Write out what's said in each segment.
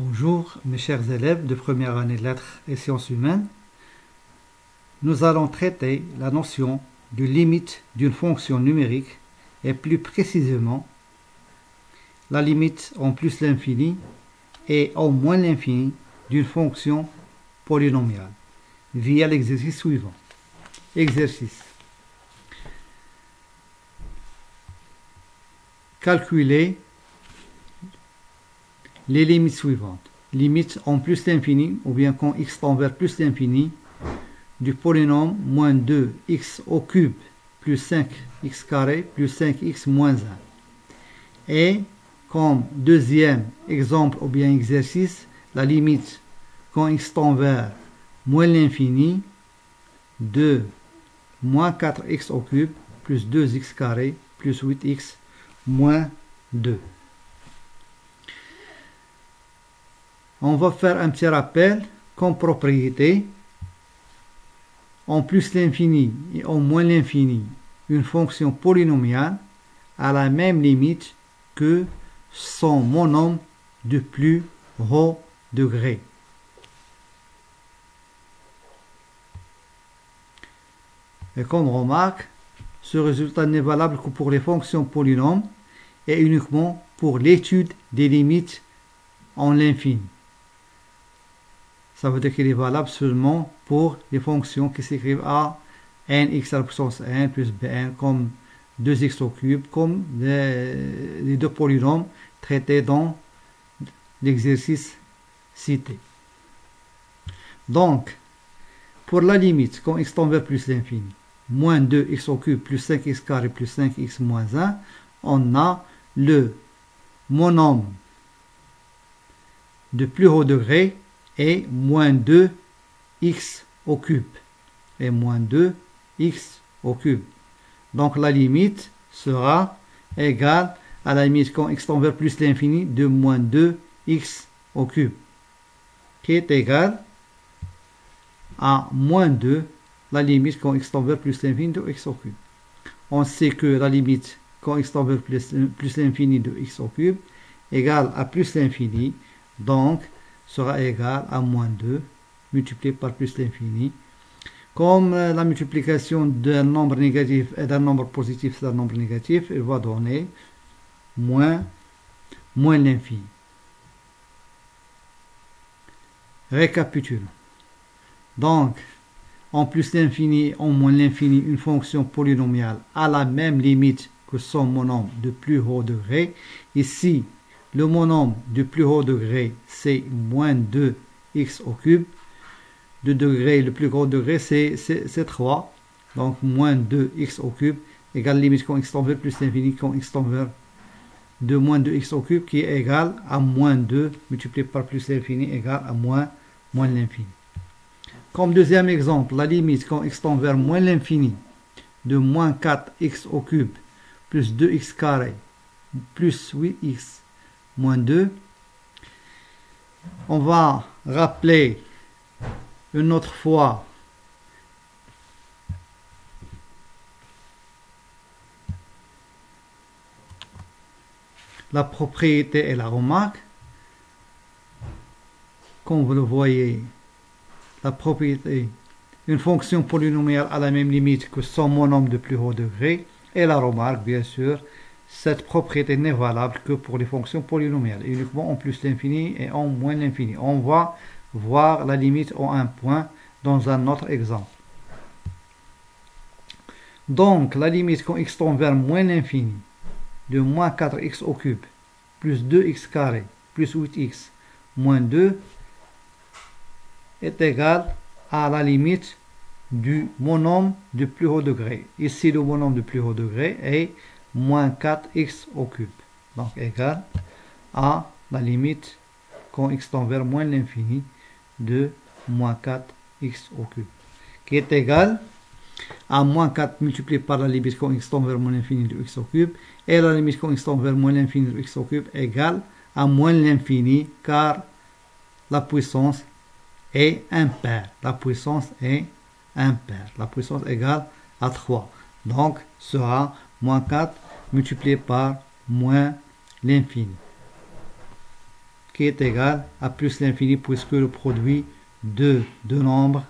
Bonjour mes chers élèves de première année de lettres et sciences humaines. Nous allons traiter la notion de limite d'une fonction numérique et plus précisément la limite en plus l'infini et en moins l'infini d'une fonction polynomiale via l'exercice suivant. Exercice. Calculer les limites suivantes. Limite en plus l'infini, ou bien quand x tend vers plus l'infini, du polynôme moins 2x au cube plus 5x carré plus 5x moins 1. Et comme deuxième exemple ou bien exercice, la limite quand x tend vers moins l'infini de moins 4x au cube plus 2x carré plus 8x moins 2. On va faire un petit rappel comme propriété. En plus l'infini et en moins l'infini, une fonction polynomiale a la même limite que son monôme de plus haut degré. Et comme remarque, ce résultat n'est valable que pour les fonctions polynômes et uniquement pour l'étude des limites en l'infini. Ça veut dire qu'il est valable seulement pour les fonctions qui s'écrivent à nx à la puissance n plus bn comme 2x au cube, comme les deux polynômes traités dans l'exercice cité. Donc, pour la limite, quand x tend vers plus l'infini, moins 2x au cube plus 5x carré plus 5x moins 1, on a le monôme de plus haut degré et moins 2x au cube et moins 2x au cube. Donc la limite sera égale à la limite quand x tend vers plus l'infini de moins 2x au cube, qui est égale à moins 2 la limite quand x tend vers plus l'infini de x au cube. On sait que la limite quand x tend vers plus l'infini de x au cube égale à plus l'infini, donc sera égal à moins 2 multiplié par plus l'infini. Comme la multiplication d'un nombre négatif et d'un nombre positif c'est un nombre négatif, il va donner moins l'infini. Récapitulons. Donc, en plus l'infini, en moins l'infini, une fonction polynomiale a la même limite que son monôme de plus haut degré. Ici, le monôme du plus haut degré, c'est moins 2x au cube. De degré, le plus gros degré, c'est 3. Donc, moins 2x au cube égale limite quand x tend vers plus l'infini, quand x tend vers de moins 2x au cube, qui est égal à moins 2 multiplié par plus l'infini égale à moins l'infini. Comme deuxième exemple, la limite quand x tend vers moins l'infini de moins 4x au cube plus 2x carré plus 8x moins 2. On va rappeler une autre fois la propriété et la remarque. Comme vous le voyez, la propriété, une fonction polynomiale a la même limite que son monôme de plus haut degré, et la remarque, bien sûr, cette propriété n'est valable que pour les fonctions polynomiales, uniquement en plus l'infini et en moins l'infini. On va voir la limite en un point dans un autre exemple. Donc, la limite quand x tend vers moins l'infini de moins 4x au cube plus 2x carré plus 8x moins 2 est égale à la limite du monôme de plus haut degré. Ici, le monôme de plus haut degré est moins 4x au cube. Donc, égal à la limite quand x tend vers moins l'infini de moins 4x au cube, qui est égal à moins 4 multiplié par la limite quand x tend vers moins l'infini de x au cube, et la limite quand x tend vers moins l'infini de x au cube égale à moins l'infini, car la puissance est impaire. La puissance est impaire. La puissance égale à 3. Donc, sera moins 4 multiplié par moins l'infini, qui est égal à plus l'infini puisque le produit de deux nombres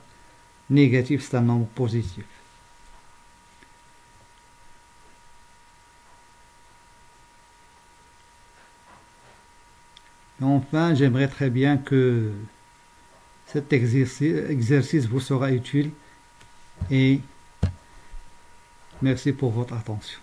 négatifs c'est un nombre positif. Et enfin, j'aimerais très bien que cet exercice vous sera utile et merci pour votre attention.